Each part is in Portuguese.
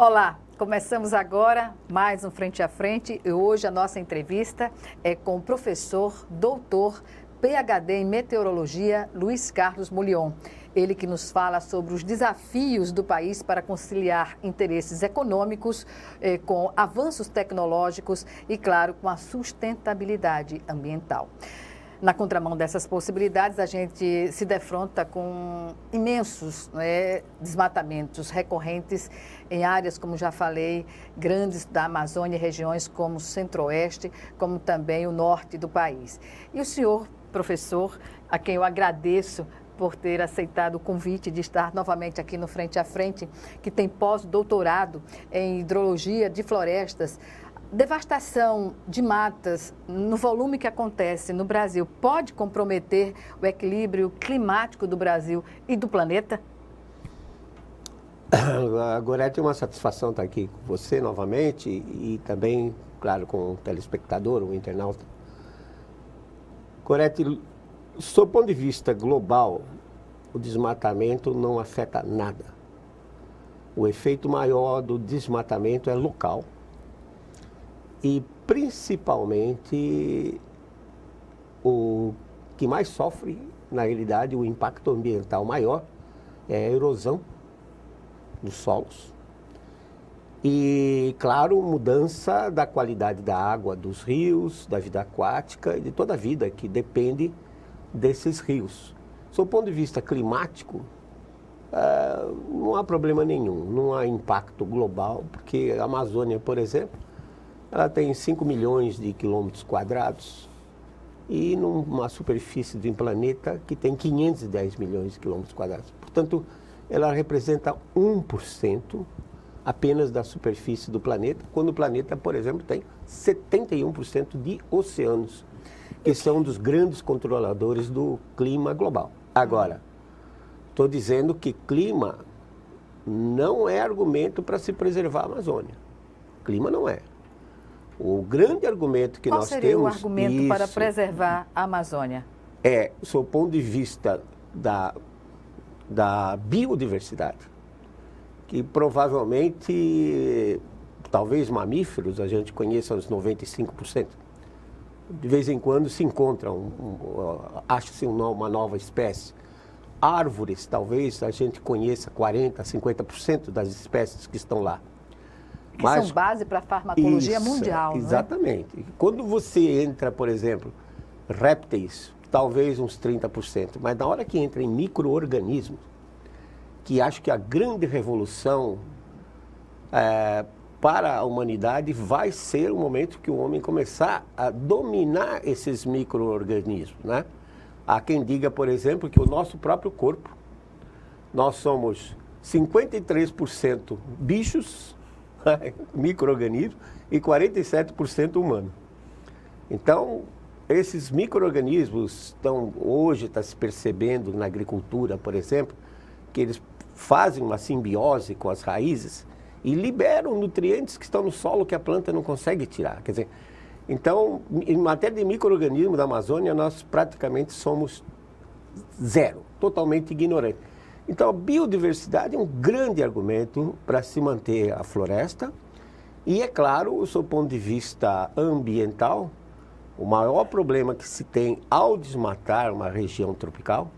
Olá, começamos agora mais um Frente a Frente e hoje a nossa entrevista é com o professor, doutor, PhD em Meteorologia, Luiz Carlos Moulion. Ele que nos fala sobre os desafios do país para conciliar interesses econômicos com avanços tecnológicos e, claro, com a sustentabilidade ambiental. Na contramão dessas possibilidades, a gente se defronta com imensos desmatamentos recorrentes em áreas, como já falei, grandes da Amazônia, regiões como o Centro-Oeste, como também o norte do país. E o senhor, professor, a quem eu agradeço por ter aceitado o convite de estar novamente aqui no Frente a Frente, que tem pós-doutorado em hidrologia de florestas. Devastação de matas no volume que acontece no Brasil pode comprometer o equilíbrio climático do Brasil e do planeta? Gorete, é uma satisfação estar aqui com você novamente e também, claro, com o telespectador, o internauta. Gorete, sob o ponto de vista global, o desmatamento não afeta nada. O efeito maior do desmatamento é local. E, principalmente, o que mais sofre, na realidade, o impacto ambiental maior é a erosão dos solos. E, claro, mudança da qualidade da água dos rios, da vida aquática e de toda a vida que depende desses rios. Sob o ponto de vista climático, não há problema nenhum, não há impacto global, porque a Amazônia, por exemplo, ela tem 5 milhões de quilômetros quadrados e numa superfície de um planeta que tem 510 milhões de quilômetros quadrados. Portanto, ela representa 1% apenas da superfície do planeta, quando o planeta, por exemplo, tem 71% de oceanos, que são um dos grandes controladores do clima global. Agora, estou dizendo que clima não é argumento para se preservar a Amazônia. Clima não é. O grande argumento que nós temos... Qual seria o argumento para preservar a Amazônia? Sob o ponto de vista da biodiversidade, que provavelmente, talvez mamíferos, a gente conheça os 95%. De vez em quando se encontra, acha-se uma nova espécie. Árvores, talvez a gente conheça 40%, 50% das espécies que estão lá. Que são base para a farmacologia mundial, exatamente. Não é? Quando você entra, por exemplo, répteis, talvez uns 30%, mas na hora que entra em micro-organismos, que acho que a grande revolução para a humanidade vai ser o momento que o homem começar a dominar esses micro-organismos, né? Há quem diga, por exemplo, que o nosso próprio corpo, nós somos 53% bichos, micro-organismos, e 47% humano. Então, esses micro-organismos hoje está se percebendo na agricultura, por exemplo, que eles fazem uma simbiose com as raízes e liberam nutrientes que estão no solo que a planta não consegue tirar. Quer dizer, então, em matéria de micro-organismos da Amazônia, nós praticamente somos zero, totalmente ignorantes. Então, a biodiversidade é um grande argumento para se manter a floresta e, é claro, sob o ponto de vista ambiental, o maior problema que se tem ao desmatar uma região tropical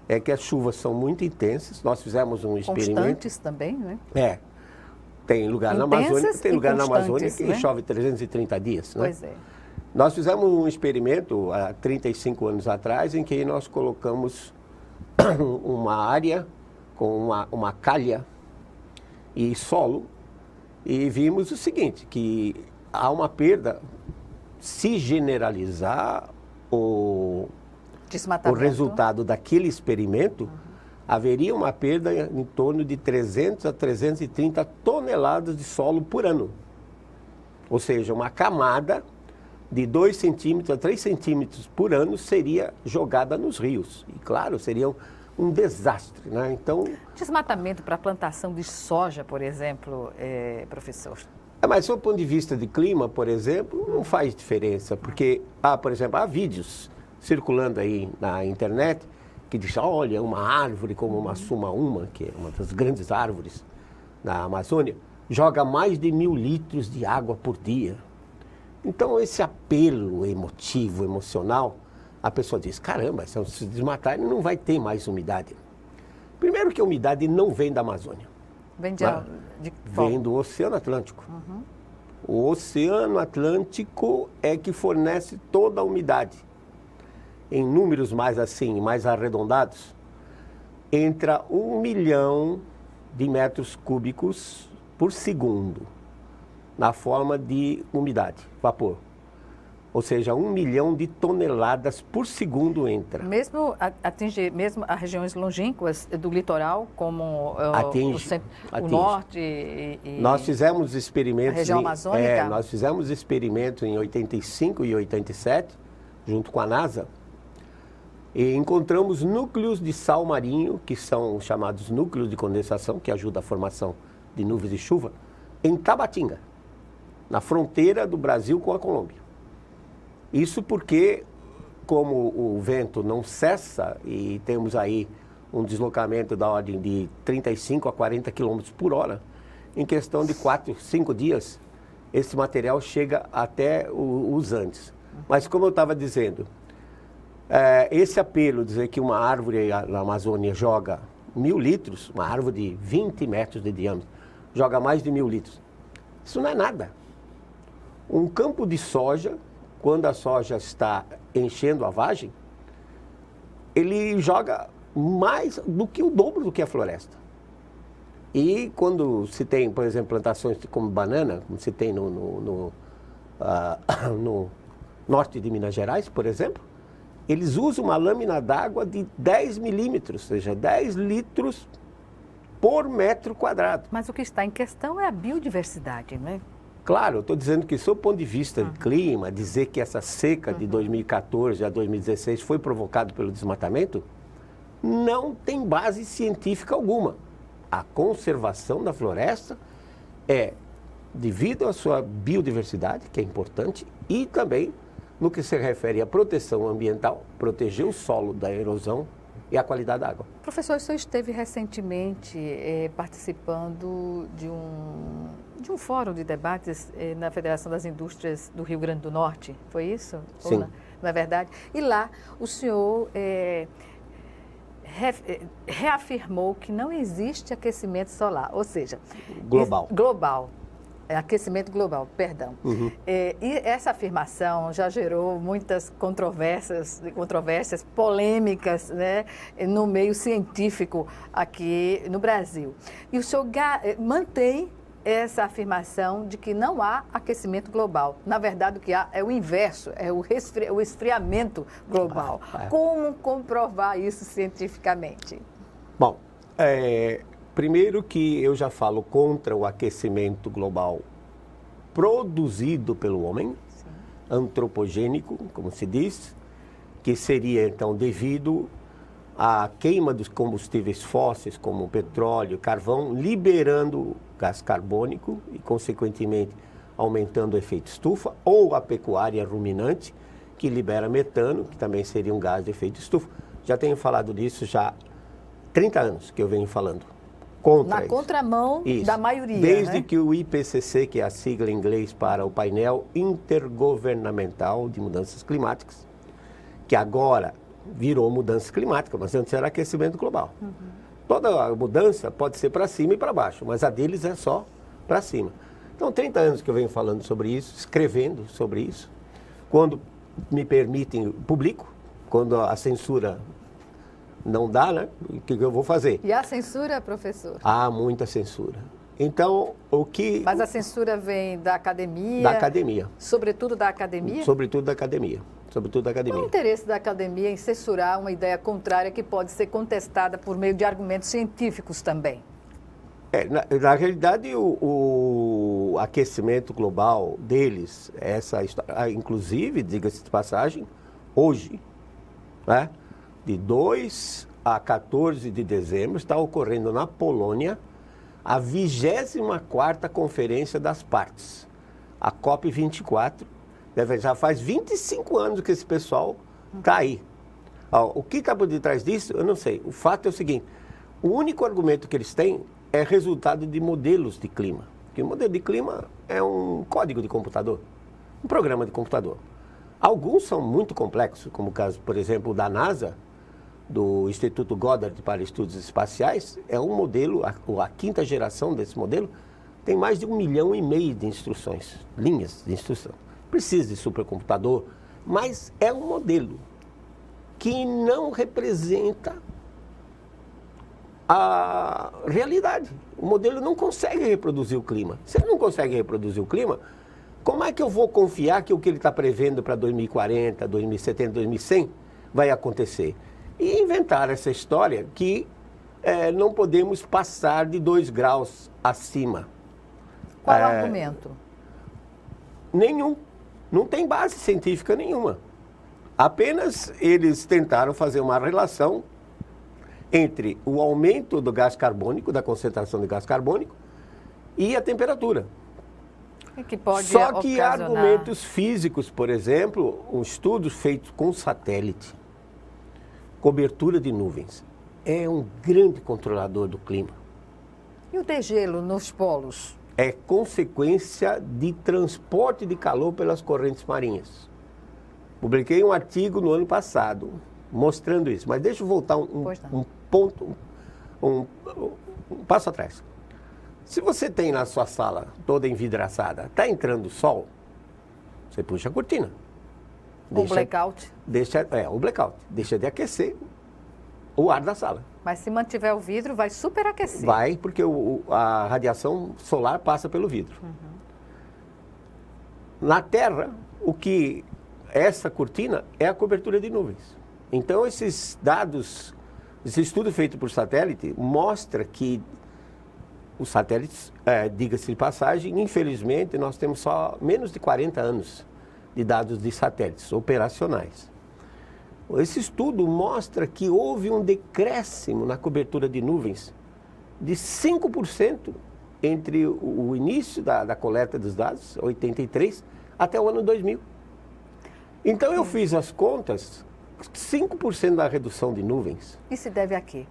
é que as chuvas são muito intensas. Nós fizemos um experimento... Constantes também, né? Tem lugar na Amazônia, que né? chove 330 dias, né? Pois é. Nós fizemos um experimento há 35 anos atrás em que nós colocamos uma área com uma calha e solo e vimos o seguinte, que há uma perda, se generalizar o resultado daquele experimento, haveria uma perda em torno de 300 a 330 toneladas de solo por ano. Ou seja, uma camada de 2 centímetros a 3 centímetros por ano seria jogada nos rios. E, claro, seria um desastre, né? Então, desmatamento para a plantação de soja, por exemplo, professor? Mas, do ponto de vista de clima, por exemplo, não faz diferença. Porque, por exemplo, há vídeos circulando aí na internet que dizem, olha, uma árvore como uma suma-uma, que é uma das grandes árvores da Amazônia, joga mais de 1.000 litros de água por dia. Então, esse apelo emotivo, emocional, a pessoa diz, caramba, se desmatar, não vai ter mais umidade. Primeiro que a umidade não vem da Amazônia. Vem Vem do Oceano Atlântico. O Oceano Atlântico é que fornece toda a umidade. Em números mais assim, mais arredondados, entra 1 milhão de metros cúbicos por segundo na forma de umidade, vapor. Ou seja, 1 milhão de toneladas por segundo entra. Mesmo atinge mesmo as regiões longínquas do litoral, como o norte e nós fizemos experimentos. A região amazônica? Nós fizemos experimentos em 85 e 87, junto com a NASA, e encontramos núcleos de sal marinho, que são chamados núcleos de condensação, que ajudam a formação de nuvens de chuva, em Tabatinga, na fronteira do Brasil com a Colômbia. Isso porque, como o vento não cessa e temos aí um deslocamento da ordem de 35 a 40 km por hora, em questão de 4, 5 dias, esse material chega até os Andes. Mas como eu estava dizendo, esse apelo, dizer que uma árvore na Amazônia joga 1.000 litros, uma árvore de 20 metros de diâmetro, joga mais de 1.000 litros. Isso não é nada. Um campo de soja, quando a soja está enchendo a vagem, ele joga mais do que o dobro do que a floresta. E quando se tem, por exemplo, plantações como banana, como se tem no norte de Minas Gerais, por exemplo, eles usam uma lâmina d'água de 10 milímetros, ou seja, 10 litros por metro quadrado. Mas o que está em questão é a biodiversidade, não é? Claro, eu estou dizendo que, sob o ponto de vista de clima, dizer que essa seca de 2014 a 2016 foi provocada pelo desmatamento, não tem base científica alguma. A conservação da floresta é devido à sua biodiversidade, que é importante, e também no que se refere à proteção ambiental, proteger o solo da erosão e a qualidade da água. Professor, o senhor esteve recentemente participando de um fórum de debates na Federação das Indústrias do Rio Grande do Norte, foi isso? Sim. Não é verdade? E lá o senhor reafirmou que não existe aquecimento solar, ou seja... Global. Aquecimento global, perdão. E essa afirmação já gerou muitas controvérsias, polêmicas, né, no meio científico aqui no Brasil. E o senhor mantém essa afirmação de que não há aquecimento global. Na verdade, o que há é o inverso, é o esfriamento global. Como comprovar isso cientificamente? Bom, primeiro que eu já falo contra o aquecimento global produzido pelo homem, sim, antropogênico, como se diz, que seria então devido à queima dos combustíveis fósseis, como o petróleo, carvão, liberando gás carbônico e, consequentemente, aumentando o efeito estufa, ou a pecuária ruminante, que libera metano, que também seria um gás de efeito estufa. Já tenho falado disso já há 30 anos que eu venho falando. Na contramão da maioria, desde, né? Que o IPCC, que é a sigla em inglês para o Painel Intergovernamental de Mudanças Climáticas, que agora virou mudança climática, mas antes era aquecimento global. Toda a mudança pode ser para cima e para baixo, mas a deles é só para cima. Então, 30 anos que eu venho falando sobre isso, escrevendo sobre isso. Quando me permitem, publico. Quando a censura não dá, né? O que eu vou fazer? E a censura, professor? Há muita censura. Então, o que... Mas a censura vem da academia? Da academia. Sobretudo da academia? Sobretudo da academia. Sobretudo da academia. Qual o interesse da academia em censurar uma ideia contrária que pode ser contestada por meio de argumentos científicos também? Na realidade, o aquecimento global deles, essa história, inclusive, diga-se de passagem, hoje, né? De 2 a 14 de dezembro, está ocorrendo na Polônia a 24ª Conferência das Partes, a COP24. Já faz 25 anos que esse pessoal está aí. O que está por detrás disso, eu não sei. O fato é o seguinte, o único argumento que eles têm é resultado de modelos de clima. Porque o modelo de clima é um código de computador, um programa de computador. Alguns são muito complexos, como o caso, por exemplo, da NASA, do Instituto Goddard para Estudos Espaciais. É um modelo, a quinta geração desse modelo, tem mais de 1,5 milhão de instruções, linhas de instrução. Precisa de supercomputador, mas é um modelo que não representa a realidade. O modelo não consegue reproduzir o clima. Se ele não consegue reproduzir o clima, como é que eu vou confiar que o que ele está prevendo para 2040, 2070, 2100 vai acontecer? E inventaram essa história que não podemos passar de 2 graus acima. Qual o argumento? Nenhum. Não tem base científica nenhuma. Apenas eles tentaram fazer uma relação entre o aumento do gás carbônico, da concentração de gás carbônico, e a temperatura. Que pode Só que ocasionar... argumentos físicos, por exemplo, um estudo feito com satélite, cobertura de nuvens, é um grande controlador do clima. E o degelo nos polos? É consequência de transporte de calor pelas correntes marinhas. Publiquei um artigo no ano passado mostrando isso, mas deixa eu voltar um passo atrás. Se você tem na sua sala toda envidraçada, está entrando sol, você puxa a cortina. O blackout? O blackout. Deixa de aquecer o ar da sala. Mas se mantiver o vidro, vai superaquecer. Vai, porque a radiação solar passa pelo vidro. Na Terra, essa cortina é a cobertura de nuvens. Então, esses dados, esse estudo feito por satélite, mostra que os satélites, diga-se de passagem, infelizmente, nós temos só menos de 40 anos de dados de satélites operacionais. Esse estudo mostra que houve um decréscimo na cobertura de nuvens de 5% entre o início da coleta dos dados, 83, até o ano 2000. Então eu fiz as contas, 5% da redução de nuvens. E se deve a quê?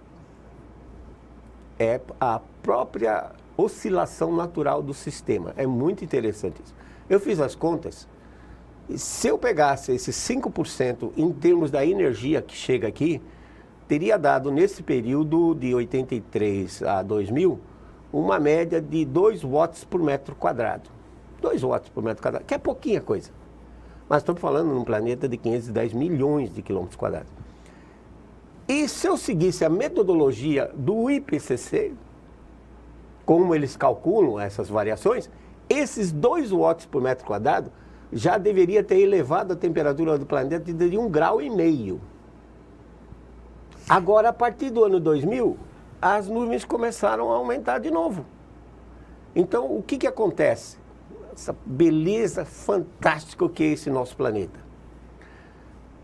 É a própria oscilação natural do sistema. É muito interessante isso. Eu fiz as contas. Se eu pegasse esses 5% em termos da energia que chega aqui, teria dado nesse período de 83 a 2000 uma média de 2 watts por metro quadrado. 2 watts por metro quadrado, que é pouquinha coisa. Mas estamos falando num planeta de 510 milhões de quilômetros quadrados. E se eu seguisse a metodologia do IPCC, como eles calculam essas variações, esses 2 watts por metro quadrado já deveria ter elevado a temperatura do planeta de 1,5 graus. Agora, a partir do ano 2000, as nuvens começaram a aumentar de novo. Então, o que acontece? Essa beleza fantástica que é esse nosso planeta.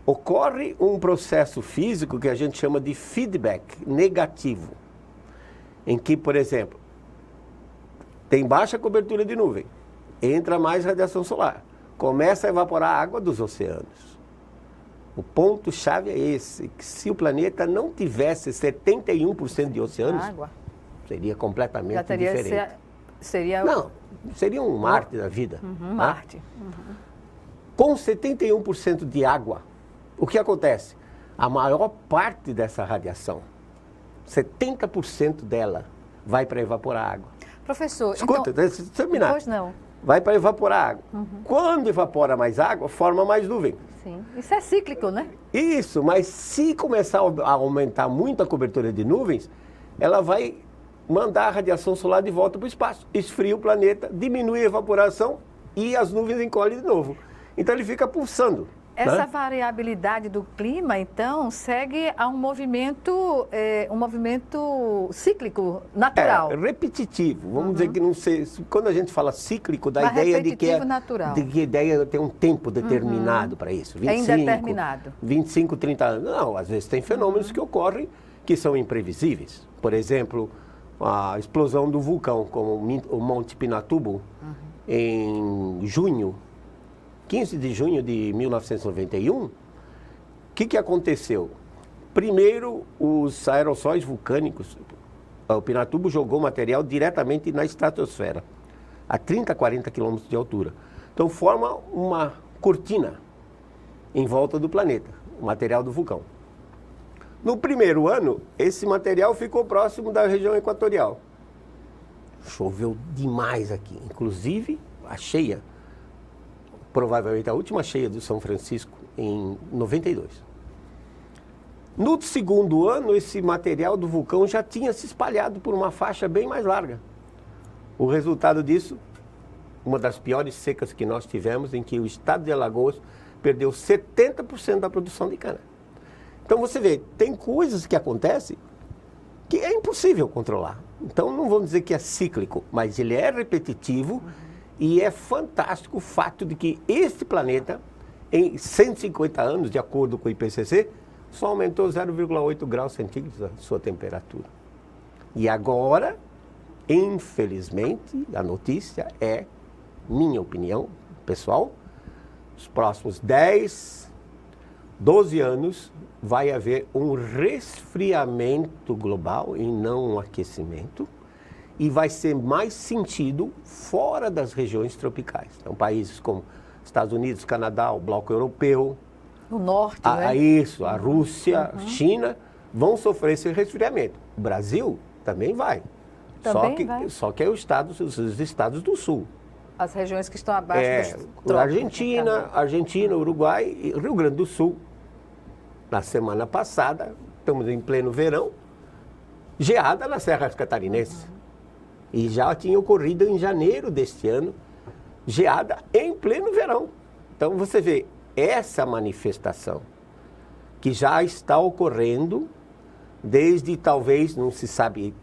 Ocorre um processo físico que a gente chama de feedback negativo, em que, por exemplo, tem baixa cobertura de nuvem, entra mais radiação solar, começa a evaporar a água dos oceanos. O ponto-chave é esse, que se o planeta não tivesse 71% de oceanos, seria completamente diferente. Não, seria um Marte da vida. Marte. Com 71% de água, o que acontece? A maior parte dessa radiação, 70% dela, vai para evaporar a água. Professor, escuta, então, deixa eu terminar. Pois não. Vai para evaporar água. Quando evapora mais água, forma mais nuvem. Sim, isso é cíclico, né? Isso, mas se começar a aumentar muito a cobertura de nuvens, ela vai mandar a radiação solar de volta para o espaço. Esfria o planeta, diminui a evaporação e as nuvens encolhem de novo. Então ele fica pulsando. Essa variabilidade do clima, então, segue a um movimento cíclico, natural. Repetitivo. Vamos dizer que não sei. Quando a gente fala cíclico, dá a ideia de que natural. De que a ideia tem um tempo determinado para isso. 25, é indeterminado. 25, 30 anos. Não, às vezes tem fenômenos que ocorrem que são imprevisíveis. Por exemplo, a explosão do vulcão, como o Monte Pinatubo, em junho, 15 de junho de 1991, o que aconteceu? Primeiro, os aerossóis vulcânicos, o Pinatubo jogou material diretamente na estratosfera. a 30, 40 quilômetros de altura. Então forma uma cortina em volta do planeta, o material do vulcão. No primeiro ano, esse material ficou próximo da região equatorial. Choveu demais aqui, inclusive a cheia, provavelmente a última cheia do São Francisco, em 92. No segundo ano, esse material do vulcão já tinha se espalhado por uma faixa bem mais larga. O resultado disso, uma das piores secas que nós tivemos, em que o estado de Alagoas perdeu 70% da produção de cana. Então você vê, tem coisas que acontecem que é impossível controlar. Então não vamos dizer que é cíclico, mas ele é repetitivo e é fantástico o fato de que este planeta, em 150 anos, de acordo com o IPCC, só aumentou 0,8 graus centígrados a sua temperatura. E agora, infelizmente, a notícia é, minha opinião pessoal, os próximos 10, 12 anos vai haver um resfriamento global e não um aquecimento, e vai ser mais sentido fora das regiões tropicais. Então, países como Estados Unidos, Canadá, o Bloco Europeu, o Norte, né? Isso, a Rússia, China, vão sofrer esse resfriamento. O Brasil também vai. Só que é os estados do Sul. As regiões que estão abaixo dos trópicos. Argentina, Uruguai e Rio Grande do Sul. Na semana passada, estamos em pleno verão, geada na Serra Catarinense. E já tinha ocorrido em janeiro deste ano, geada em pleno verão. Então você vê essa manifestação que já está ocorrendo desde, talvez, não se sabe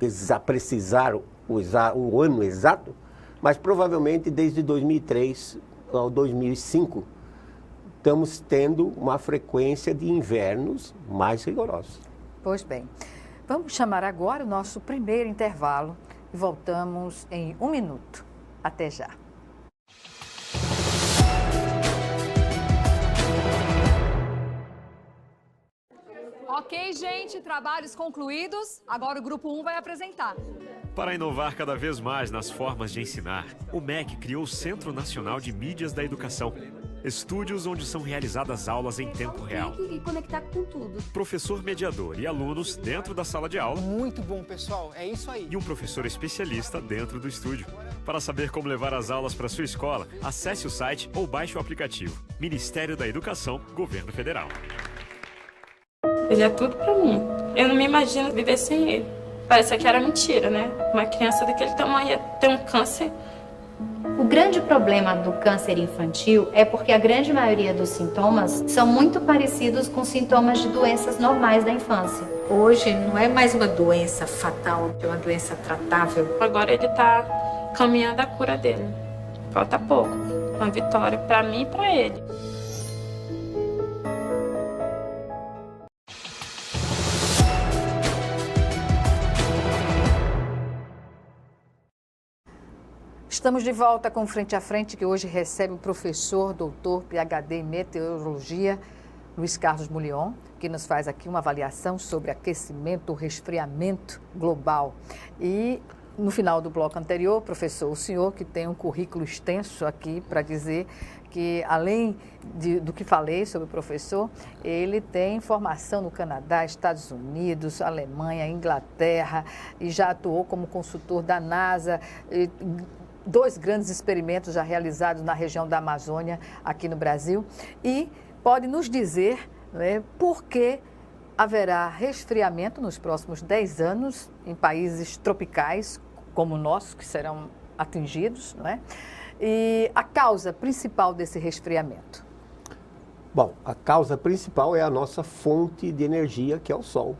precisar o ano exato, mas provavelmente desde 2003 ao 2005, estamos tendo uma frequência de invernos mais rigorosos. Pois bem, vamos chamar agora o nosso primeiro intervalo e voltamos em 1 minuto. Até já. Ok, gente, trabalhos concluídos. Agora o Grupo 1 vai apresentar. Para inovar cada vez mais nas formas de ensinar, o MEC criou o Centro Nacional de Mídias da Educação. Estúdios onde são realizadas aulas em tempo real. Tem que conectar com tudo. Professor mediador e alunos dentro da sala de aula. Muito bom, pessoal. É isso aí. E um professor especialista dentro do estúdio. Para saber como levar as aulas para sua escola, acesse o site ou baixe o aplicativo. Ministério da Educação, Governo Federal. Ele é tudo pra mim. Eu não me imagino viver sem ele. Parece que era mentira, né? Uma criança daquele tamanho ia ter um câncer. O grande problema do câncer infantil é porque a grande maioria dos sintomas são muito parecidos com sintomas de doenças normais da infância. Hoje não é mais uma doença fatal, é uma doença tratável. Agora ele tá caminhando a cura dele. Falta pouco. Uma vitória pra mim e pra ele. Estamos de volta com Frente a Frente, que hoje recebe o professor, doutor, PhD em Meteorologia, Luiz Carlos Mulion, que nos faz aqui uma avaliação sobre aquecimento, resfriamento global. E no final do bloco anterior, professor, o senhor que tem um currículo extenso aqui para dizer que, além do que falei sobre o professor, ele tem formação no Canadá, Estados Unidos, Alemanha, Inglaterra, e já atuou como consultor da NASA, 2 grandes experimentos já realizados na região da Amazônia, aqui no Brasil, e pode nos dizer, né, por que haverá resfriamento nos próximos 10 anos em países tropicais, como o nosso, que serão atingidos, não é? E a causa principal desse resfriamento? Bom, a causa principal é a nossa fonte de energia, que é o Sol.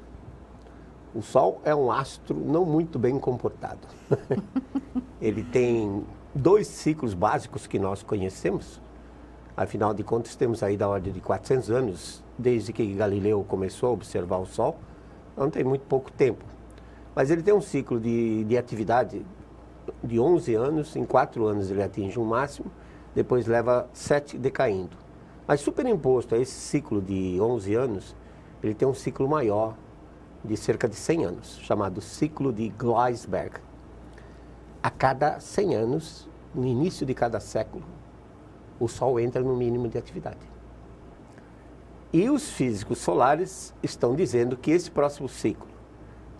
O Sol é um astro não muito bem comportado. Ele tem 2 ciclos básicos que nós conhecemos. Afinal de contas, temos aí da ordem de 400 anos, desde que Galileu começou a observar o Sol. Não tem muito pouco tempo. Mas ele tem um ciclo de atividade de 11 anos. Em 4 anos ele atinge um máximo, depois leva 7 decaindo. Mas superimposto a esse ciclo de 11 anos, ele tem um ciclo maior, de cerca de 100 anos, chamado ciclo de Gleisberg. A cada 100 anos, no início de cada século, o Sol entra no mínimo de atividade. E os físicos solares estão dizendo que esse próximo ciclo,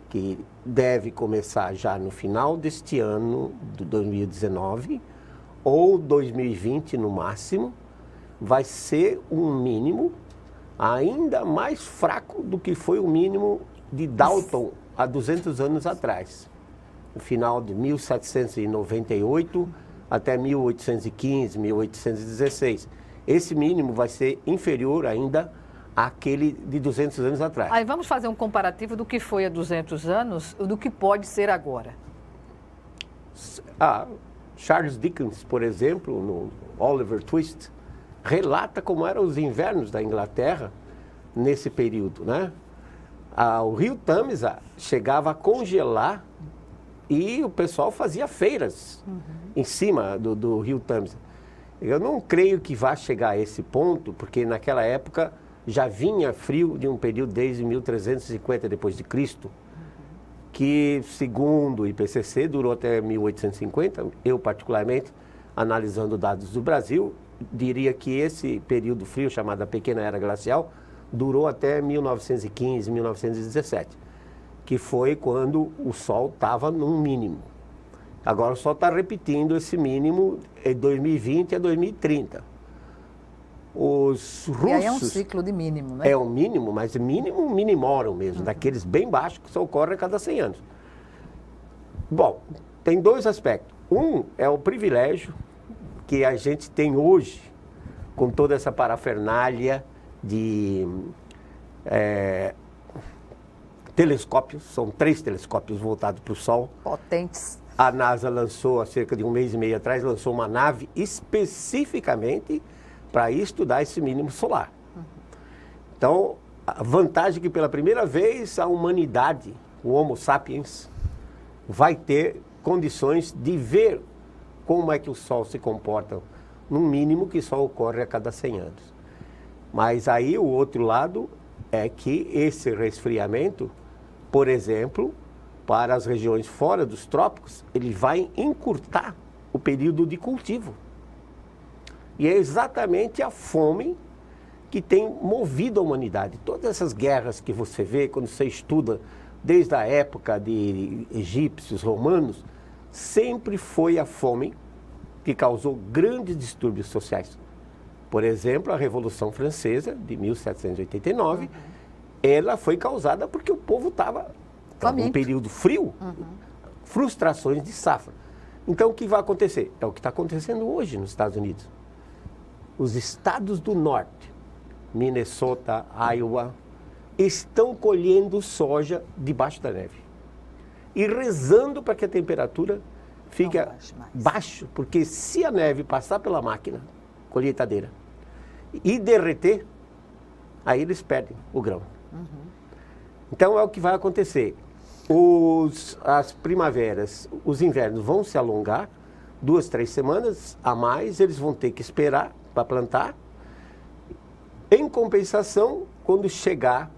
que deve começar já no final deste ano, de 2019, ou 2020 no máximo, vai ser um mínimo ainda mais fraco do que foi o mínimo de Dalton há 200 anos atrás. No final de 1798 até 1815, 1816. Esse mínimo vai ser inferior ainda àquele de 200 anos atrás. Aí vamos fazer um comparativo do que foi há 200 anos e do que pode ser agora. Charles Dickens, por exemplo, no Oliver Twist, relata como eram os invernos da Inglaterra nesse período, né? O rio Tâmisa chegava a congelar e o pessoal fazia feiras em cima do rio Tâmisa. Eu não creio que vá chegar a esse ponto, porque naquela época já vinha frio de um período desde 1350 depois de Cristo, que segundo o IPCC durou até 1850. Eu particularmente, analisando dados do Brasil, diria que esse período frio, chamado a Pequena Era Glacial, durou até 1915, 1917, que foi quando o Sol estava num mínimo. Agora o Sol está repetindo esse mínimo em 2020 a 2030. Os russos... E aí é um ciclo de mínimo, né? É um mínimo, mas mínimo minimorum mesmo, daqueles bem baixos que só ocorrem a cada 100 anos. Bom, tem dois aspectos. Um é o privilégio que a gente tem hoje, com toda essa parafernália de telescópios, são 3 telescópios voltados para o Sol. Potentes. A NASA lançou, há cerca de um mês e meio atrás, lançou uma nave especificamente para estudar esse mínimo solar. Então, a vantagem é que pela primeira vez a humanidade, o Homo sapiens, vai ter condições de ver como é que o Sol se comporta, num mínimo que só ocorre a cada 100 anos. Mas aí o outro lado é que esse resfriamento, por exemplo, para as regiões fora dos trópicos, ele vai encurtar o período de cultivo. E é exatamente a fome que tem movido a humanidade. Todas essas guerras que você vê, quando você estuda desde a época de egípcios, romanos, sempre foi a fome que causou grandes distúrbios sociais. Por exemplo, a Revolução Francesa, de 1789, ela foi causada porque o povo estava em um período frio, frustrações de safra. Então, o que vai acontecer? É o que está acontecendo hoje nos Estados Unidos. Os estados do norte, Minnesota, Iowa, estão colhendo soja debaixo da neve. E rezando para que a temperatura fique baixa, porque se a neve passar pela máquina colheitadeira e derreter, aí eles perdem o grão. Então é o que vai acontecer. As primaveras, os invernos vão se alongar 2, 3 semanas a mais, eles vão ter que esperar para plantar. Em compensação, quando chegar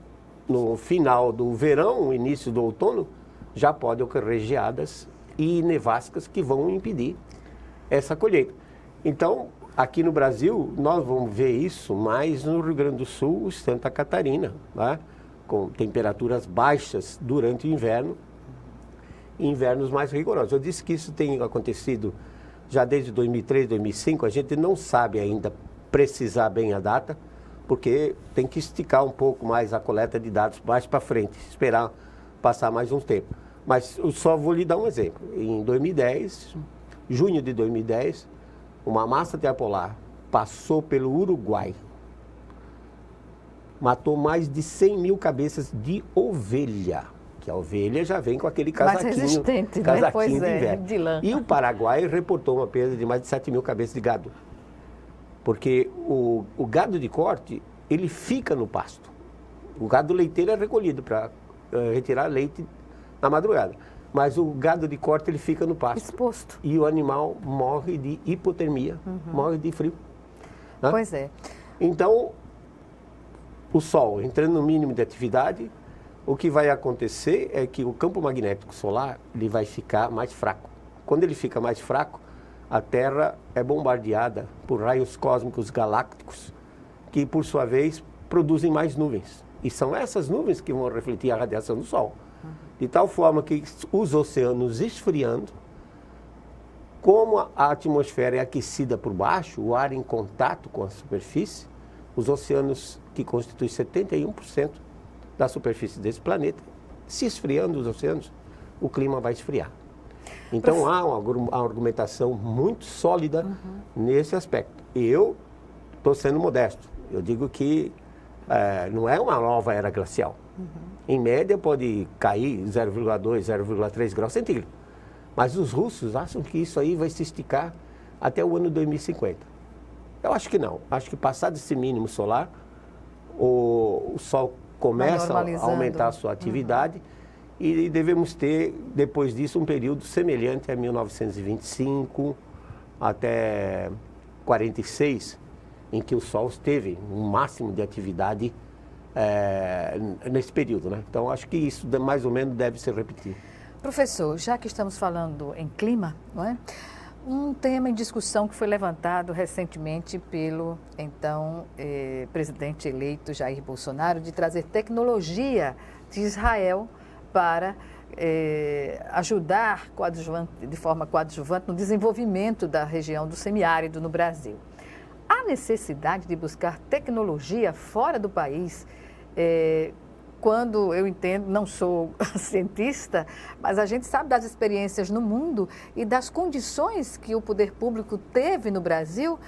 no final do verão, início do outono, já pode ocorrer geadas e nevascas que vão impedir essa colheita. Então, aqui no Brasil, nós vamos ver isso mais no Rio Grande do Sul e Santa Catarina, né? Com temperaturas baixas durante o inverno e invernos mais rigorosos. Eu disse que isso tem acontecido já desde 2003, 2005, a gente não sabe ainda precisar bem a data, porque tem que esticar um pouco mais a coleta de dados mais para frente, esperar passar mais um tempo. Mas eu só vou lhe dar um exemplo. Em 2010, junho de 2010, uma massa terpolar passou pelo Uruguai, matou mais de 100 mil cabeças de ovelha, que a ovelha já vem com aquele casaquinho, mais resistente, casaquinho né? Pois de inverno. De lã. E o Paraguai reportou uma perda de mais de 7 mil cabeças de gado. Porque o gado de corte, ele fica no pasto. O gado leiteiro é recolhido para retirar leite na madrugada. Mas o gado de corte, ele fica no pasto. Exposto. E o animal morre de hipotermia, morre de frio. Né? Pois é. Então, o Sol entrando no mínimo de atividade, o que vai acontecer é que o campo magnético solar ele vai ficar mais fraco. Quando ele fica mais fraco, a Terra é bombardeada por raios cósmicos galácticos, que por sua vez produzem mais nuvens. E são essas nuvens que vão refletir a radiação do Sol. De tal forma que os oceanos esfriando, como a atmosfera é aquecida por baixo, o ar em contato com a superfície, os oceanos, que constituem 71% da superfície desse planeta, se esfriando os oceanos, o clima vai esfriar. Então há uma argumentação muito sólida nesse aspecto. E eu estou sendo modesto. Eu digo que não é uma nova era glacial. Em média pode cair 0,2, 0,3 graus centígrados. Mas os russos acham que isso aí vai se esticar até o ano 2050. Eu acho que não. Acho que passado esse mínimo solar, o Sol começa a aumentar a sua atividade e devemos ter, depois disso, um período semelhante a 1925 até 46, em que o Sol teve um máximo de atividade nesse período, né? Então, acho que isso mais ou menos deve se repetir. Professor, já que estamos falando em clima, não é? Um tema em discussão que foi levantado recentemente pelo, então, presidente eleito Jair Bolsonaro, de trazer tecnologia de Israel para ajudar de forma coadjuvante no desenvolvimento da região do semiárido no Brasil. Há necessidade de buscar tecnologia fora do país? Quando eu entendo, não sou cientista, mas a gente sabe das experiências no mundo e das condições que o poder público teve no Brasil,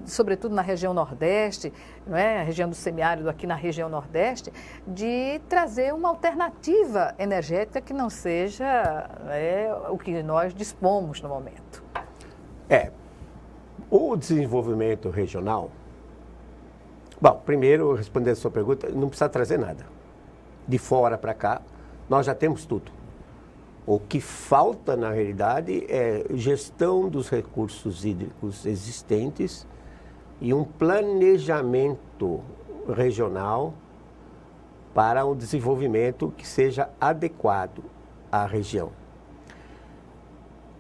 sobretudo na região Nordeste, não é? A região do semiárido aqui na região Nordeste, de trazer uma alternativa energética que não seja o que nós dispomos no momento. O desenvolvimento regional, bom, primeiro, respondendo a sua pergunta, não precisa trazer nada. De fora para cá, nós já temos tudo. O que falta, na realidade, é gestão dos recursos hídricos existentes e um planejamento regional para um desenvolvimento que seja adequado à região.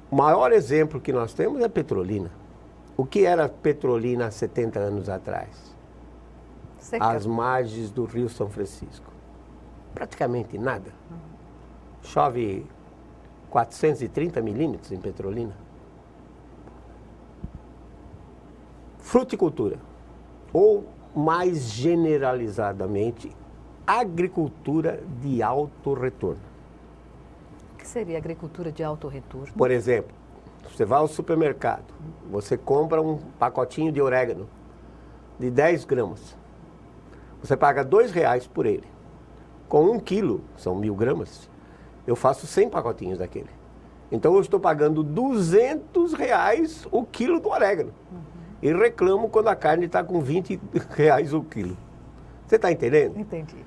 O maior exemplo que nós temos é Petrolina. O que era Petrolina há 70 anos atrás? Às margens do Rio São Francisco. Praticamente nada. Chove 430 milímetros em Petrolina. Fruticultura, ou mais generalizadamente, agricultura de alto retorno. O que seria agricultura de alto retorno? Por exemplo, você vai ao supermercado, você compra um pacotinho de orégano de 10 gramas. Você paga R$2 por ele. Com 1 quilo, são 1000 gramas, eu faço 100 pacotinhos daquele. Então eu estou pagando R$200 o quilo do orégano. E reclamo quando a carne está com R$20 o quilo. Você está entendendo? Entendi.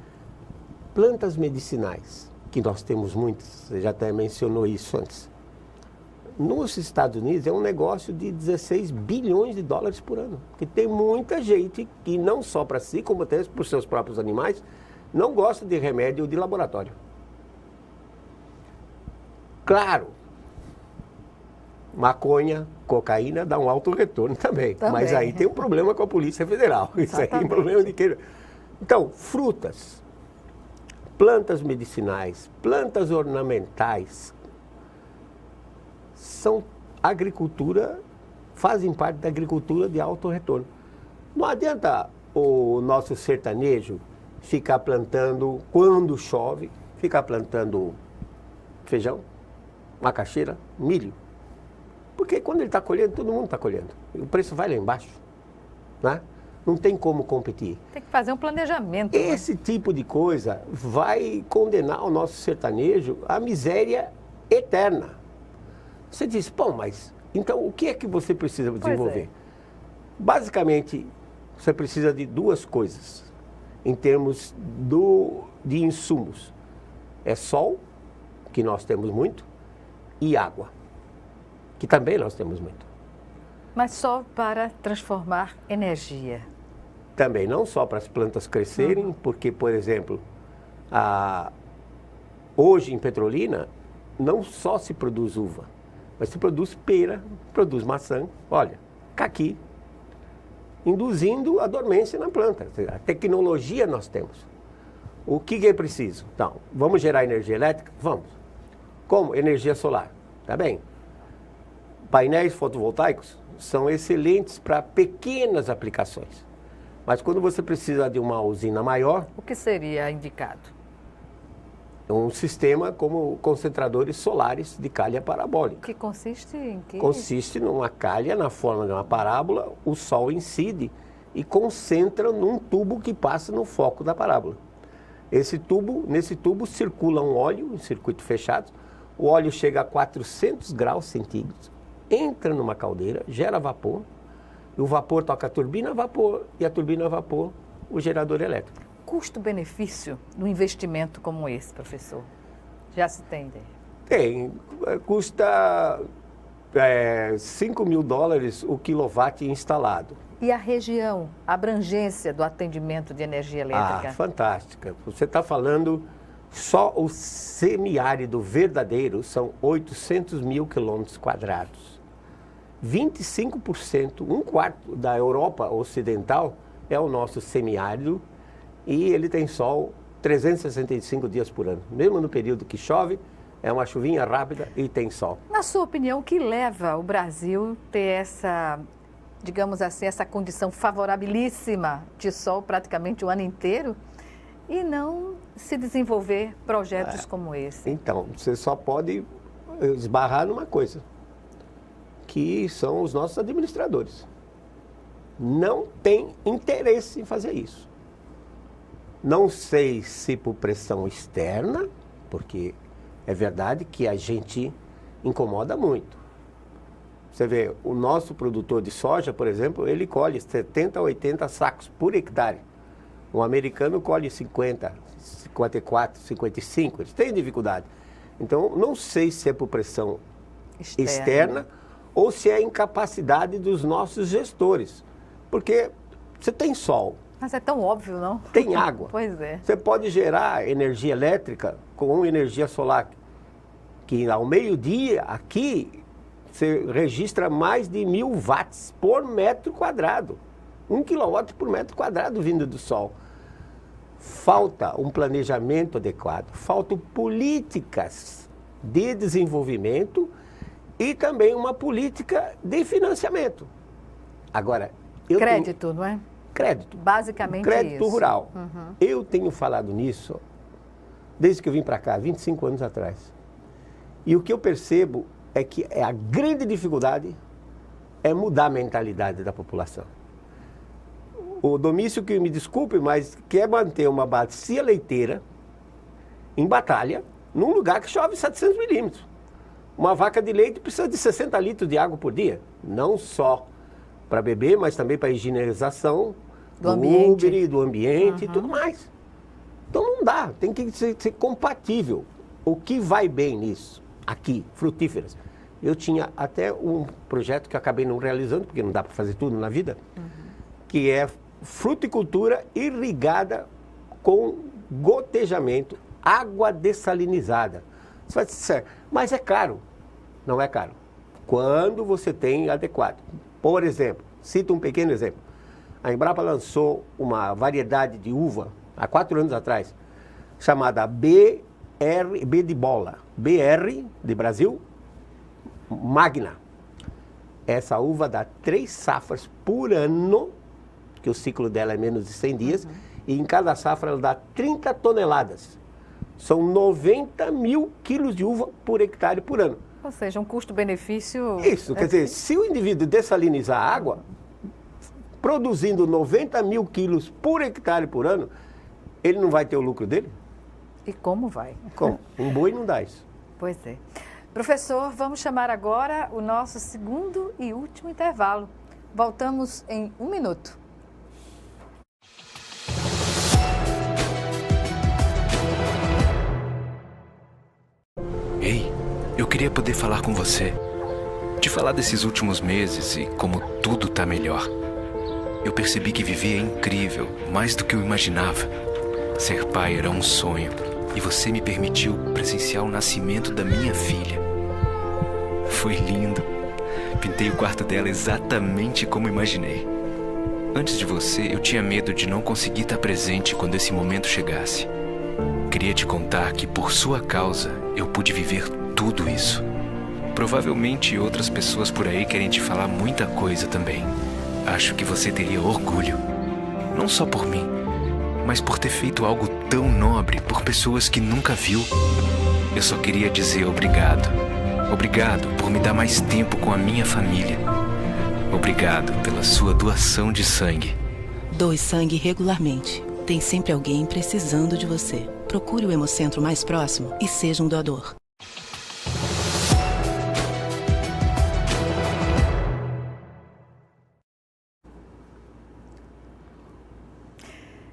Plantas medicinais, que nós temos muitas, você já até mencionou isso antes. Nos Estados Unidos é um negócio de 16 bilhões de dólares por ano. Porque tem muita gente que não só para si, como até para os seus próprios animais, não gosta de remédio de laboratório. Claro, maconha, cocaína dá um alto retorno também. Mas aí tem um problema com a Polícia Federal. Isso aí é um problema de quem... Então, frutas, plantas medicinais, plantas ornamentais, são agricultura, fazem parte da agricultura de alto retorno. Não adianta o nosso sertanejo ficar plantando, quando chove, ficar plantando feijão, macaxeira, milho. Porque quando ele está colhendo, todo mundo está colhendo. O preço vai lá embaixo, né? Não tem como competir. Tem que fazer um planejamento. Esse tipo de coisa vai condenar o nosso sertanejo à miséria eterna. Você diz, pô, mas então o que é que você precisa desenvolver? Basicamente, você precisa de duas coisas em termos de insumos. É sol, que nós temos muito, e água, que também nós temos muito. Mas só para transformar energia. Também, não só para as plantas crescerem, porque, por exemplo, hoje em Petrolina, não só se produz uva, Mas você produz pera, produz maçã, olha, caqui, induzindo a dormência na planta. A tecnologia nós temos. O que é preciso? Então, vamos gerar energia elétrica? Vamos. Como? Energia solar. Tá bem. Painéis fotovoltaicos são excelentes para pequenas aplicações. Mas quando você precisa de uma usina maior... O que seria indicado? Um sistema como concentradores solares de calha parabólica. Que consiste em quê? Consiste numa calha na forma de uma parábola, o Sol incide e concentra num tubo que passa no foco da parábola. Nesse tubo circula um óleo em circuito fechado, o óleo chega a 400 graus centígrados, entra numa caldeira, gera vapor, e o vapor toca a turbina a vapor, e a turbina a vapor, o gerador elétrico. Custo-benefício de um investimento como esse, professor? Já se tem ideia? Tem. Custa $5.000 o quilowatt instalado. E a região, a abrangência do atendimento de energia elétrica? Fantástica. Você está falando, só o semiárido verdadeiro são 800 mil quilômetros quadrados. 25%, um quarto da Europa Ocidental é o nosso semiárido e ele tem sol 365 dias por ano. Mesmo no período que chove, é uma chuvinha rápida e tem sol. Na sua opinião, o que leva o Brasil a ter essa, digamos assim, essa condição favorabilíssima de sol praticamente o ano inteiro e não se desenvolver projetos como esse? Então, você só pode esbarrar numa coisa, que são os nossos administradores. Não tem interesse em fazer isso. Não sei se por pressão externa, porque é verdade que a gente incomoda muito. Você vê, o nosso produtor de soja, por exemplo, ele colhe 70 a 80 sacos por hectare. O americano colhe 50, 54, 55, eles têm dificuldade. Então, não sei se é por pressão externa ou se é a incapacidade dos nossos gestores. Porque você tem sol. Mas é tão óbvio, não? Tem água. Pois é. Você pode gerar energia elétrica com energia solar, que ao meio-dia, aqui, você registra mais de 1.000 watts por metro quadrado. 1 quilowatt por metro quadrado vindo do sol. Falta um planejamento adequado, faltam políticas de desenvolvimento e também uma política de financiamento. Agora, crédito, não é? Crédito. Basicamente crédito isso. rural. Eu tenho falado nisso desde que eu vim para cá, 25 anos atrás. E o que eu percebo é que a grande dificuldade é mudar a mentalidade da população. O Domício, que me desculpe, mas quer manter uma bacia leiteira em Batalha, num lugar que chove 700 milímetros. Uma vaca de leite precisa de 60 litros de água por dia, não só para beber, mas também para higienização do ambiente e tudo mais. Então não dá, tem que ser compatível. O que vai bem nisso? Aqui, frutíferas. Eu tinha até um projeto que eu acabei não realizando, porque não dá para fazer tudo na vida, que é fruticultura irrigada com gotejamento, água dessalinizada. Você vai dizer, mas é caro. Não é caro. Quando você tem adequado. Por exemplo, cito um pequeno exemplo. A Embrapa lançou uma variedade de uva, há 4 anos atrás, chamada B de bola, BR de Brasil, Magna. Essa uva dá 3 safras por ano, que o ciclo dela é menos de 100 dias, e em cada safra ela dá 30 toneladas. São 90 mil quilos de uva por hectare por ano. Ou seja, um custo-benefício... Isso, quer dizer, se o indivíduo dessalinizar a água, produzindo 90 mil quilos por hectare por ano, ele não vai ter o lucro dele? E como vai? Como? Um boi não dá isso. Pois é. Professor, vamos chamar agora o nosso segundo e último intervalo. Voltamos em 1 minuto. Ei, eu queria poder falar com você. Te falar desses últimos meses e como tudo tá melhor. Eu percebi que viver é incrível, mais do que eu imaginava. Ser pai era um sonho e você me permitiu presenciar o nascimento da minha filha. Foi lindo. Pintei o quarto dela exatamente como imaginei. Antes de você, eu tinha medo de não conseguir estar presente quando esse momento chegasse. Queria te contar que, por sua causa, eu pude viver tudo isso. Provavelmente outras pessoas por aí querem te falar muita coisa também. Acho que você teria orgulho. Não só por mim, mas por ter feito algo tão nobre por pessoas que nunca viu. Eu só queria dizer obrigado. Obrigado por me dar mais tempo com a minha família. Obrigado pela sua doação de sangue. Doe sangue regularmente. Tem sempre alguém precisando de você. Procure o Hemocentro mais próximo e seja um doador.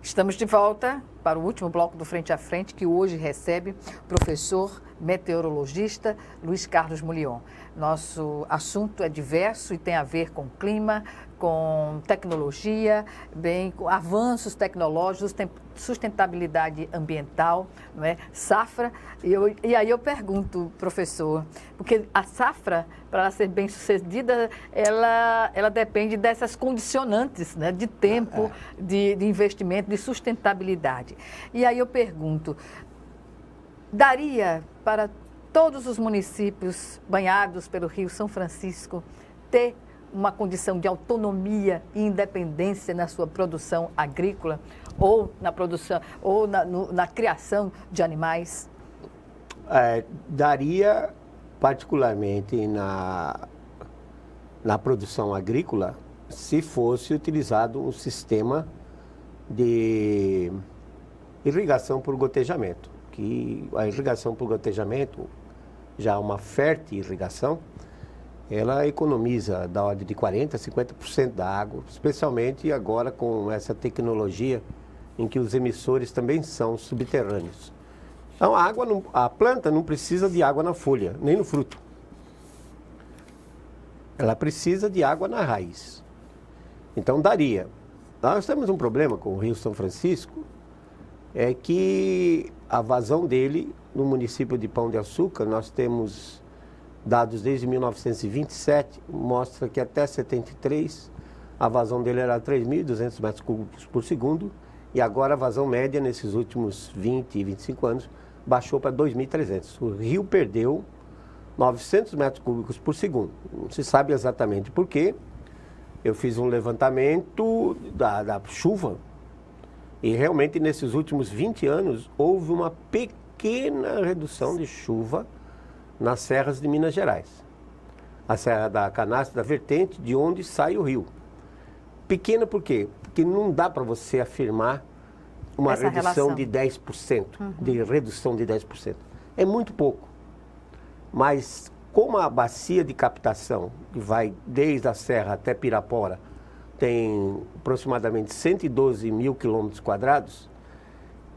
Estamos de volta para o último bloco do Frente a Frente, que hoje recebe o professor meteorologista Luiz Carlos Mulion. Nosso assunto é diverso e tem a ver com clima, com tecnologia, bem, com avanços tecnológicos, sustentabilidade ambiental, não é? Safra. E aí eu pergunto, professor, porque a safra, para ela ser bem sucedida, ela depende dessas condicionantes, né, de tempo, de investimento, de sustentabilidade. E aí eu pergunto, daria para todos os municípios banhados pelo Rio São Francisco ter uma condição de autonomia e independência na sua produção agrícola ou na produção ou na criação de animais? Daria, particularmente na produção agrícola, se fosse utilizado um sistema de irrigação por gotejamento, que a irrigação por gotejamento, já uma fértil irrigação, ela economiza da ordem de 40% a 50% da água, especialmente agora com essa tecnologia em que os emissores também são subterrâneos. Então a planta não precisa de água na folha, nem no fruto. Ela precisa de água na raiz. Então daria. Nós temos um problema com o Rio São Francisco, é que a vazão dele, no município de Pão de Açúcar, nós temos dados desde 1927, mostra que até 73 a vazão dele era 3.200 metros cúbicos por segundo, e agora a vazão média nesses últimos 20 e 25 anos baixou para 2.300. O rio perdeu 900 metros cúbicos por segundo. Não se sabe exatamente por quê. Eu fiz um levantamento da chuva e realmente nesses últimos 20 anos houve uma pequena redução de chuva nas serras de Minas Gerais. A Serra da Canastra, da Vertente, de onde sai o rio. Pequena por quê? Porque não dá para você afirmar uma essa redução relação de 10%, de redução de 10%. É muito pouco. Mas como a bacia de captação, que vai desde a Serra até Pirapora, tem aproximadamente 112 mil quilômetros quadrados,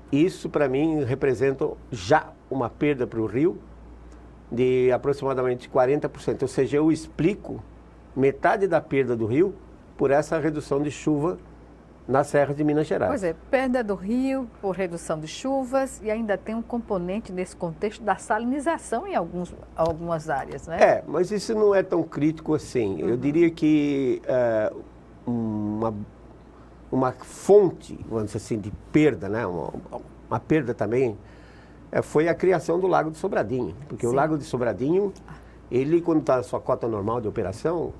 isso para mim representa já uma perda para o rio de aproximadamente 40%. Ou seja, eu explico metade da perda do rio por essa redução de chuva na Serra de Minas Gerais. Pois é, perda do rio por redução de chuvas e ainda tem um componente nesse contexto da salinização em algumas áreas, né? Mas isso não é tão crítico assim. Eu diria que uma fonte, vamos dizer assim, de perda, né? Uma perda também, foi a criação do Lago de Sobradinho. Porque o Lago de Sobradinho, ele quando está na sua cota normal de operação,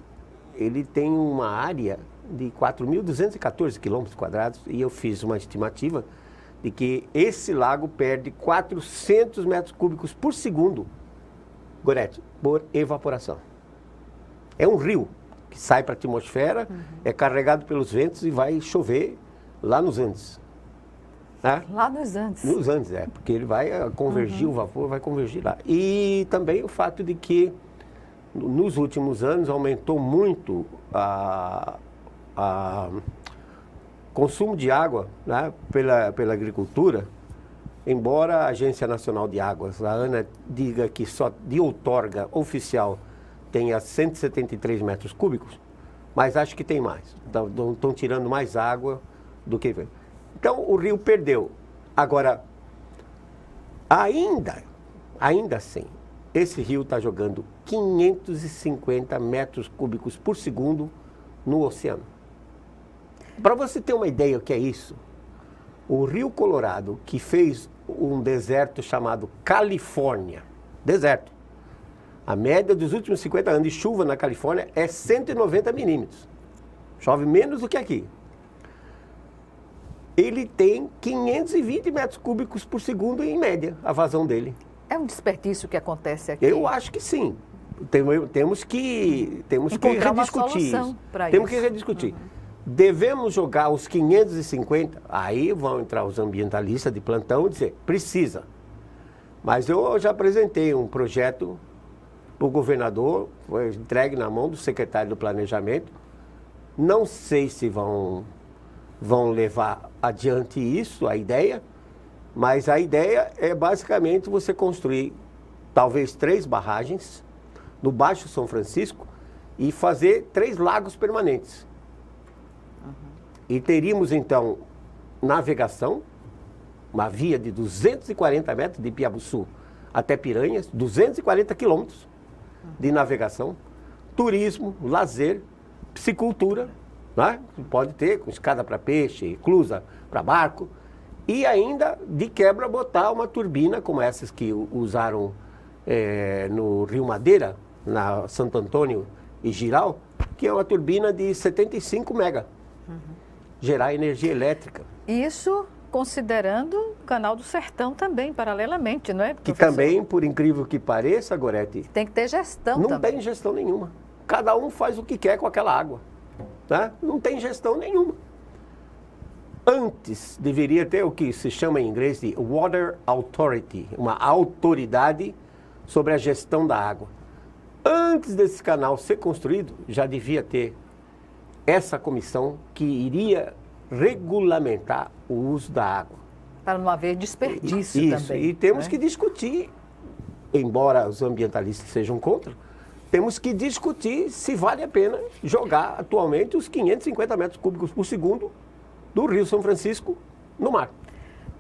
ele tem uma área de 4.214 quilômetros quadrados, e eu fiz uma estimativa de que esse lago perde 400 metros cúbicos por segundo, Gorete, por evaporação. É um rio que sai para a atmosfera, é carregado pelos ventos e vai chover lá nos Andes. Né? Lá nos Andes. Nos Andes, porque ele vai convergir, o vapor vai convergir lá. E também o fato de que nos últimos anos aumentou muito consumo de água, né, pela agricultura, embora a Agência Nacional de Águas, a ANA, diga que só de outorga oficial tenha 173 metros cúbicos, mas acho que tem mais. Estão tirando mais água do que... Então o rio perdeu. Agora, ainda assim, esse rio está jogando 550 metros cúbicos por segundo no oceano. Para você ter uma ideia o que é isso, o Rio Colorado, que fez um deserto chamado Califórnia, deserto, a média dos últimos 50 anos de chuva na Califórnia é 190 milímetros. Chove menos do que aqui. Ele tem 520 metros cúbicos por segundo em média, a vazão dele. É um desperdício que acontece aqui? Eu acho que sim. Temos que encontrar uma rediscutir solução isso. para isso. Temos que rediscutir. Devemos jogar os 550, aí vão entrar os ambientalistas de plantão e dizer, precisa. Mas eu já apresentei um projeto para o governador, foi entregue na mão do secretário do Planejamento. Não sei se vão levar adiante isso, a ideia, mas a ideia é basicamente você construir talvez 3 barragens no Baixo São Francisco e fazer 3 lagos permanentes. E teríamos então navegação, uma via de 240 metros de Piabuçu até Piranhas, 240 quilômetros de navegação, turismo, lazer, piscicultura, né? Pode ter com escada para peixe, eclusa para barco, e ainda de quebra botar uma turbina como essas que usaram no Rio Madeira, na Santo Antônio e Giral, que é uma turbina de 75 mega, gerar energia elétrica. Isso considerando o Canal do Sertão também, paralelamente, não é, Que professor? também, por incrível que pareça, Gorete, Tem que ter gestão não também. tem gestão nenhuma. Cada um faz o que quer com aquela água. Tá? Não tem gestão nenhuma. Antes deveria ter o que se chama em inglês de Water Authority, uma autoridade sobre a gestão da água. Antes desse canal ser construído, já devia ter essa comissão que iria regulamentar o uso da água. Para não haver desperdício Isso, também. e temos né? que discutir, embora os ambientalistas sejam contra, temos que discutir se vale a pena jogar atualmente os 550 metros cúbicos por segundo do Rio São Francisco no mar.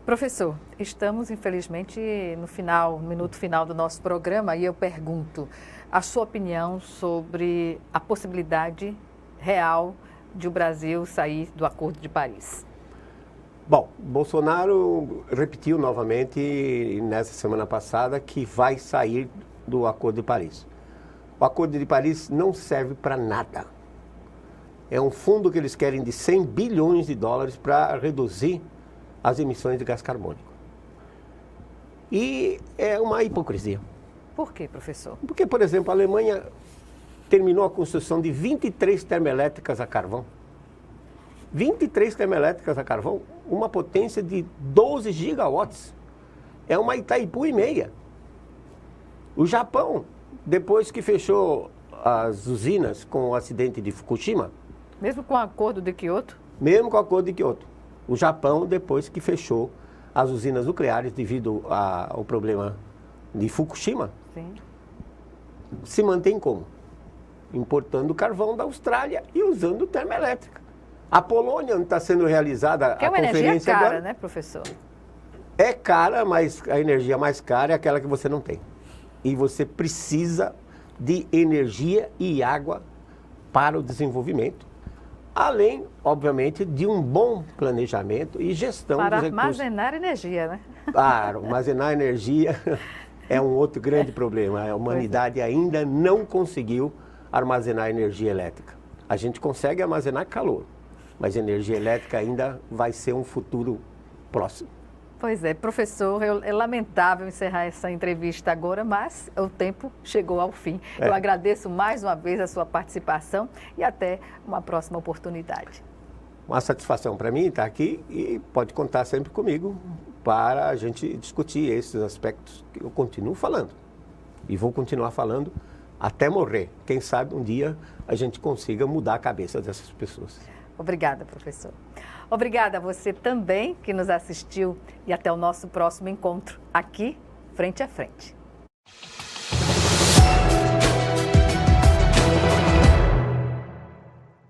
Professor, estamos infelizmente no minuto final do nosso programa e eu pergunto a sua opinião sobre a possibilidade real de o Brasil sair do Acordo de Paris. Bom, Bolsonaro repetiu novamente nessa semana passada que vai sair do Acordo de Paris. O Acordo de Paris não serve para nada. É um fundo que eles querem de 100 bilhões de dólares para reduzir as emissões de gás carbônico. E é uma hipocrisia. Por quê, professor? Porque, por exemplo, a Alemanha terminou a construção de 23 termoelétricas a carvão. 23 termoelétricas a carvão, uma potência de 12 gigawatts. É uma Itaipu e meia. O Japão, depois que fechou as usinas com o acidente de Fukushima... Mesmo com o Acordo de Kyoto? Mesmo com o Acordo de Kyoto. O Japão, depois que fechou as usinas nucleares devido ao problema de Fukushima, Sim. se mantém como? Importando carvão da Austrália e usando termoelétrica. A Polônia, onde está sendo realizada Que a é uma conferência energia cara, agora, né, professor? é cara, mas a energia mais cara é aquela que você não tem. E você precisa de energia e água para o desenvolvimento. Além, obviamente, de um bom planejamento e gestão Para dos recursos. armazenar energia, né? Claro, armazenar energia é um outro grande problema. A humanidade ainda não conseguiu armazenar energia elétrica. A gente consegue armazenar calor, mas energia elétrica ainda vai ser um futuro próximo. Pois é, professor, é lamentável encerrar essa entrevista agora, mas o tempo chegou ao fim. Eu agradeço mais uma vez a sua participação e até uma próxima oportunidade. Uma satisfação para mim estar aqui e pode contar sempre comigo para a gente discutir esses aspectos que eu continuo falando. E vou continuar falando até morrer. Quem sabe um dia a gente consiga mudar a cabeça dessas pessoas. Obrigada, professor. Obrigada a você também que nos assistiu e até o nosso próximo encontro aqui, frente a frente.